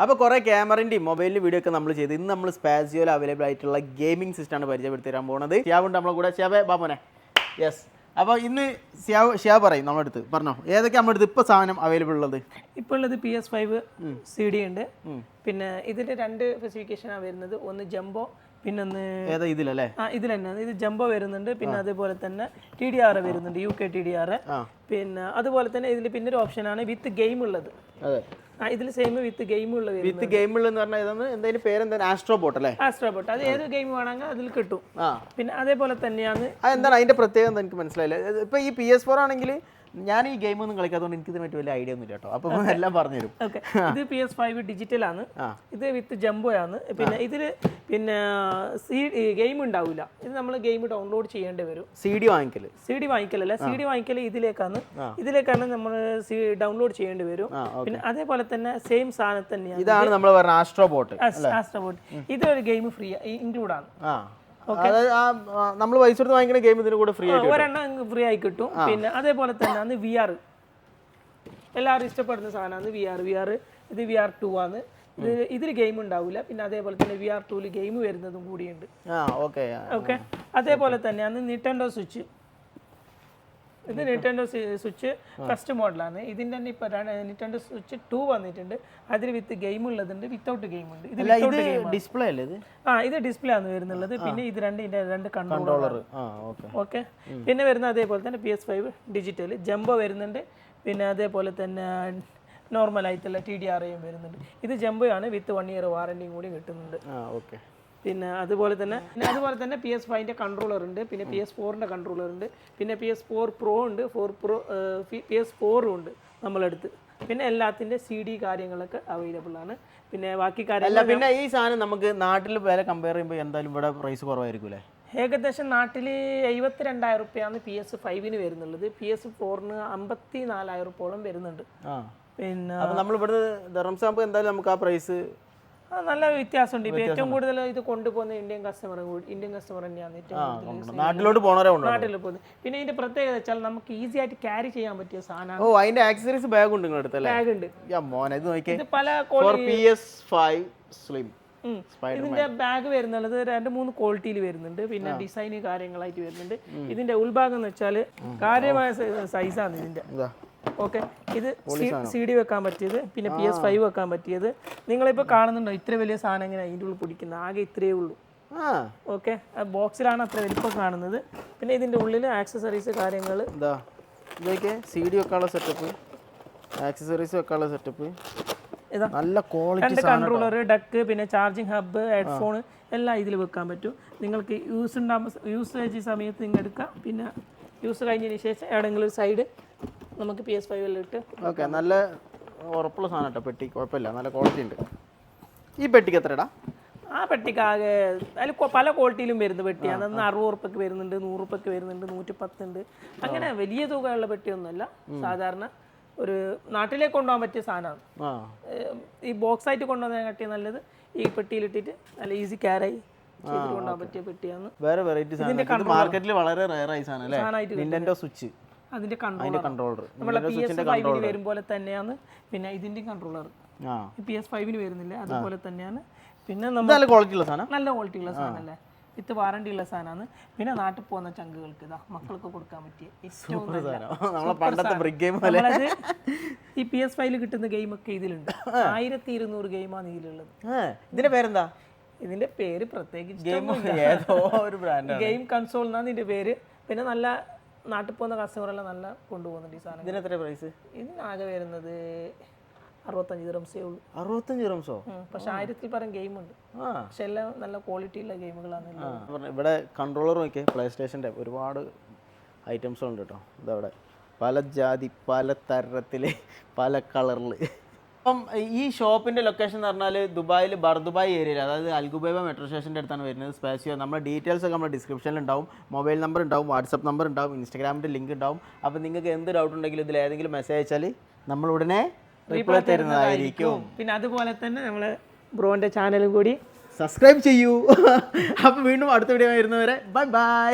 അപ്പോൾ കുറേ ക്യാമറൻ്റെയും മൊബൈലിൻ്റെ വീഡിയോ ഒക്കെ നമ്മൾ ചെയ്ത് ഇന്ന് നമ്മൾ സ്പാസിയോയിൽ അവൈലബിൾ ആയിട്ടുള്ള ഗെയിമിംഗ് സിസ്റ്റമാണ് പരിചയപ്പെടുത്തി തരാൻ പോകുന്നത്. ഷിയാബുണ്ട് നമ്മളെ കൂടെ. ഷിയാബേ ബാബോനെ. യെസ്. അപ്പോൾ ഇന്ന് ഷിയാബ് പറയും നമ്മളടുത്ത് പറഞ്ഞോ ഏതൊക്കെ നമ്മുടെ അടുത്ത് ഇപ്പോൾ സാധനം അവൈലബിൾ ഉള്ളത്? ഇപ്പോൾ ഉള്ളത് PS5 CD ഉണ്ട്. പിന്നെ ഇതിന്റെ രണ്ട് സ്പെസിഫിക്കേഷനാണ് വരുന്നത്. ഒന്ന് ജംബോ, പിന്നെ ഒന്ന് ഏതാ ഇതിലല്ലേ? ഇതിൽ തന്നെ ഇത് ജംബോ വരുന്നുണ്ട്. പിന്നെ അതേപോലെ തന്നെ TDR വരുന്നുണ്ട്, UK TDR. പിന്നെ അതുപോലെ തന്നെ ഇതിൽ പിന്നെ ഒരു ഓപ്ഷനാണ് വിത്ത് ഗെയിം ഉള്ളത്. അതെ, ഇതിൽ സെയിം വിത്ത് ഗെയിം ഉള്ളത്. വിത്ത് ഗെയിം ഉള്ളതെന്ന് പറഞ്ഞാൽ ഏതാണ്? എന്തായാലും പേരെന്താണ്? ആസ്ട്രോബോട്ട് അല്ലേ? ആസ്ട്രോബോട്ട്. അത് ഏത് ഗെയിം വേണമെങ്കിൽ അതിൽ കിട്ടും. പിന്നെ അതേപോലെ തന്നെയാണ്. അതെന്താണ് അതിന്റെ പ്രത്യേകത? എനിക്ക് മനസ്സിലായില്ല. ഇപ്പൊ ഈ PS4 ആണെങ്കിൽ ഞാൻ ഈ ഗെയിം ഒന്നും കളിക്കാത്തതുകൊണ്ട് എനിക്ക് ഇതിനെ പറ്റി വലിയ ഐഡിയ ഒന്നും ഇല്ല കേട്ടോ. അപ്പൊ എല്ലാം പറഞ്ഞുതരും. ഓക്കെ, ഇത് PS5 ഡിജിറ്റൽ ആണ്. ഇത് വിത്ത് ജംബോ ആണ്. പിന്നെ ഇതിൽ പിന്നെ ഗെയിം ഉണ്ടാവില്ല. ഇത് നമ്മൾ ഗെയിം ഡൗൺലോഡ് ചെയ്യേണ്ടി വരും. CD വാങ്ങിക്കലല്ല. CD വാങ്ങിക്കല് ഇതിലേക്കാണ് നമ്മൾ ഡൗൺലോഡ് ചെയ്യേണ്ടി വരും. പിന്നെ അതേപോലെ തന്നെ സെയിം സാധനം തന്നെയാണ്. ഇതാണ് നമ്മൾ പറഞ്ഞ ആസ്ട്രോബോട്ട്. ഇതൊരു ഗെയിം ഫ്രീ ഇൻക്ലൂഡ് ആണ്. നമ്മൾ പൈസ കൊടുത്ത് വാങ്ങിക്കുന്ന ഗെയിം ഇതിന് കൂടെ ഫ്രീ ആയിട്ട് ഒരെണ്ണം ഫ്രീ ആയി കിട്ടും. പിന്നെ അതേപോലെ തന്നെ VR എല്ലാവരും ഇഷ്ടപ്പെടുന്ന സാധനമാണ് VR. ഇത് VR2 ആണ്. ഇതിൽ ഗെയിം ഉണ്ടാവില്ല. പിന്നെ അതേപോലെ തന്നെ VR2 ഗെയിം വരുന്നതും കൂടിയുണ്ട്. ഓക്കെ, അതേപോലെ തന്നെയാണ് നിന്റെൻഡോ സ്വിച്ച്. ഇത് നിന്റെൻഡോ സ്വിച്ച് ഫസ്റ്റ് മോഡലാണ്. ഇതിൻ്റെ തന്നെ ഇപ്പോൾ നിന്റെൻഡോ സ്വിച്ച് 2 വന്നിട്ടുണ്ട്. അതിൽ വിത്ത് ഗെയിം ഉള്ളതുണ്ട്, വിത്തൗട്ട് ഗെയിം ഉണ്ട്. ഡിസ്പ്ലേ അല്ലേ ഇത്? ഇത് ഡിസ്പ്ലേ ആണ് വരുന്നുള്ളത്. പിന്നെ ഇത് രണ്ട് കൺട്രോളർ. ഓക്കെ, പിന്നെ വരുന്ന അതേപോലെ തന്നെ PS5 ഡിജിറ്റൽ ജംബോ വരുന്നുണ്ട്. പിന്നെ അതേപോലെ തന്നെ നോർമൽ ആയിട്ടുള്ള TDR വരുന്നുണ്ട്. ഇത് ജംബോ ആണ്, വിത്ത് 1 ഇയർ വാറണ്ടിയും കൂടി കിട്ടുന്നുണ്ട്. പിന്നെ അതുപോലെ തന്നെ PS5 കൺട്രോളർ ഉണ്ട്. പിന്നെ PS4 കൺട്രോളർ ഉണ്ട്. പിന്നെ PS4 Pro ഉണ്ട്, PS4 ഉണ്ട് നമ്മളടുത്ത്. പിന്നെ എല്ലാത്തിൻ്റെ CD കാര്യങ്ങളൊക്കെ അവൈലബിൾ ആണ്. പിന്നെ ബാക്കി കാര്യങ്ങൾ പിന്നെ ഈ സാധനം നമുക്ക് നാട്ടിൽ വില കമ്പയർ ചെയ്യുമ്പോൾ എന്തായാലും ഇവിടെ പ്രൈസ് കുറവായിരിക്കും അല്ലേ? ഏകദേശം നാട്ടിൽ 72,000 രൂപയാണ് PS5 വരുന്നുള്ളത്. PS4 54,000 വരുന്നുണ്ട്. പിന്നെ നമ്മളിവിടെ ദർഹംസാകുമ്പോൾ എന്തായാലും നമുക്ക് ആ പ്രൈസ് നല്ല വ്യത്യാസമുണ്ട്. ഇപ്പൊ ഏറ്റവും കൂടുതൽ ഇത് കൊണ്ടുപോകുന്ന ഇന്ത്യൻ കസ്റ്റമർ തന്നെയാണ് നാട്ടിലോട്ട് പോകുന്നത്. പിന്നെ ഇതിന്റെ പ്രത്യേകത വെച്ചാൽ നമുക്ക് ഈസി ആയിട്ട് ക്യാരി ചെയ്യാൻ പറ്റിയ സാധനമാണ്. അതിന്റെ ആക്സസറീസ് ബാഗ് ഉണ്ട് ബാഗ് ഉണ്ട്. ഇത് പല PS5 Slim. ഇതിന്റെ ബാഗ് വരുന്നുള്ളത് 2-3 ക്വാളിറ്റിയിൽ വരുന്നുണ്ട്. പിന്നെ ഡിസൈൻ കാര്യങ്ങളായിട്ട് വരുന്നുണ്ട്. ഇതിന്റെ ഉൾഭാഗം എന്ന് വെച്ചാൽ കാര്യമായ സൈസാണ് ഇതിന്റെ. ഓക്കെ, ഇത് CD വെക്കാൻ പറ്റിയത്, പിന്നെ PS5 വെക്കാൻ പറ്റിയത്. നിങ്ങളിപ്പോൾ കാണുന്നുണ്ടോ ഇത്ര വലിയ സാധനം ഇങ്ങനെ അതിൻ്റെ ഉള്ളിൽ പിടിക്കുന്നത്? ആകെ ഇത്രയേ ഉള്ളൂ. ഓക്കെ, ബോക്സിലാണ് അത്ര വലിപ്പം കാണുന്നത്. പിന്നെ ഇതിൻ്റെ ഉള്ളിൽ ആക്സസറീസ് കാര്യങ്ങൾ CD വെക്കാനുള്ള സെറ്റപ്പ്, ആക്സസറീസ് വെക്കാനുള്ള സെറ്റപ്പ്, നല്ല ക്വാളിറ്റി, 2 കൺട്രോളർ, ഡക്ക്, പിന്നെ ചാർജിങ് ഹബ്ബ്, ഹെഡ്ഫോൺ എല്ലാം ഇതിൽ വെക്കാൻ പറ്റും. നിങ്ങൾക്ക് യൂസേജ് സമയത്ത് നിങ്ങൾ എടുക്കാം. പിന്നെ യൂസ് കഴിഞ്ഞതിന് ശേഷം എവിടെയെങ്കിലും സൈഡ് നമുക്ക് PS5 ഇട്ട്. ഓക്കെ, നല്ല ഉറപ്പുള്ള സാധനം കേട്ടോ. പെട്ടി കുഴപ്പമില്ല, നല്ല ക്വാളിറ്റി ഉണ്ട്. ഈ പെട്ടിക്ക് എത്രടാ? ആ പെട്ടിക്ക് ആകെ അതിൽ പല ക്വാളിറ്റിയിലും വരുന്ന പെട്ടിയാണ്. അന്ന് 60 രൂപയ്ക്ക് വരുന്നുണ്ട്, 100 രൂപയ്ക്ക് വരുന്നുണ്ട്, 110 ഉണ്ട്. അങ്ങനെ വലിയ തുകയുള്ള പെട്ടിയൊന്നുമല്ല. സാധാരണ ഒരു നാട്ടിലേക്ക് കൊണ്ടുപോകാൻ പറ്റിയ സാധനമാണ്. ഈ ബോക്സ് ആയിട്ട് കൊണ്ടുപോകാൻ കാട്ടിയ നല്ലത് ഈ പെട്ടിയിലിട്ടിട്ട് നല്ല ഈസി ക്യാരി ചെയ്തിട്ട് കൊണ്ടുപോകാൻ പറ്റിയ പെട്ടിയാണ്. വേറെ വെറൈറ്റി മാർക്കറ്റിൽ വളരെ റയർ ആയി സാധനം. നിന്റെൻഡോ സ്വിച്ച്, അതിന്റെ കൺട്രോളർ നമ്മളെ PS5 വരും പോലെ തന്നെയാണ്. പിന്നെ ഇതിന്റെ കൺട്രോളർ PS5 വരുന്നില്ല, അതുപോലെ തന്നെയാണ്. പിന്നെ നല്ല ക്വാളിറ്റി ഉള്ള സാധനമല്ലേ, വിത്ത് വാറണ്ടി ഉള്ള സാധനമാണ്. പിന്നെ നാട്ടിൽ പോകുന്ന ചങ്കുകൾക്ക് മക്കൾക്ക് കൊടുക്കാൻ പറ്റിയ ഈ PS5 കിട്ടുന്ന ഗെയിമൊക്കെ ഇതിലുണ്ട്. 1200 ഗെയിമാണ് ഇതിലുള്ളത്. ഇതിന്റെ പേരെന്താ? ഇതിന്റെ പേര് പ്രത്യേകിച്ച് ഗെയിം കൺസോൾ എന്നാണ് ഇതിന്റെ പേര്. പിന്നെ നല്ല നാട്ടിൽ പോകുന്ന കസ്റ്റമറെല്ലാം നല്ല കൊണ്ടുപോകുന്നുണ്ട് ഈ സാധനം. ഇതിനെത്ര പ്രൈസ്? ഇതിനാകെ വരുന്നത് 65 ദിർഹംസേ ഉള്ളൂ. 65 ദിർഹംസോ? പക്ഷെ 1000 പരം ഗെയിം ഉണ്ട്. പക്ഷെ എല്ലാം നല്ല ക്വാളിറ്റി ഉള്ള ഗെയിമുകളാണ്. ഇവിടെ കൺട്രോളർ നോക്കിയേ, പ്ലേ സ്റ്റേഷൻ്റെ ഒരുപാട് ഐറ്റംസ് ഉണ്ട് കേട്ടോ. ഇതവിടെ പല ജാതി, പല തരത്തില്, പല കളറിൽ. അപ്പം ഈ ഷോപ്പിൻ്റെ ലൊക്കേഷൻ എന്ന് പറഞ്ഞാൽ ദുബായിൽ ബർദുബായ് ഏരിയയിൽ, അതായത് അൽഗുബൈബ മെട്രോ സ്റ്റേഷൻ്റെ അടുത്താണ് വരുന്നത്. സ്പാസിയോ. നമ്മുടെ ഡീറ്റെയിൽസ് ഒക്കെ നമ്മുടെ ഡിസ്ക്രിപ്ഷനിൽ ഉണ്ടാവും. മൊബൈൽ നമ്പർ ഉണ്ടാവും, വാട്സപ്പ് നമ്പർ ഉണ്ടാവും, ഇൻസ്റ്റാഗ്രാമിൻ്റെ ലിങ്ക് ഉണ്ടാവും. അപ്പോൾ നിങ്ങൾക്ക് എന്ത് ഡൗട്ട് ഉണ്ടെങ്കിലും ഇതിൽ ഏതെങ്കിലും മെസ്സേജ് അയച്ചാൽ നമ്മൾ ഉടനെ റിപ്ലൈ തരുന്നതായിരിക്കും. പിന്നെ അതുപോലെ തന്നെ നമ്മൾ ബ്രോൻ്റെ ചാനലും കൂടി സബ്സ്ക്രൈബ് ചെയ്യൂ. അപ്പോൾ വീണ്ടും അടുത്ത വീഡിയോ വരുന്നവരെ ബൈ ബൈ.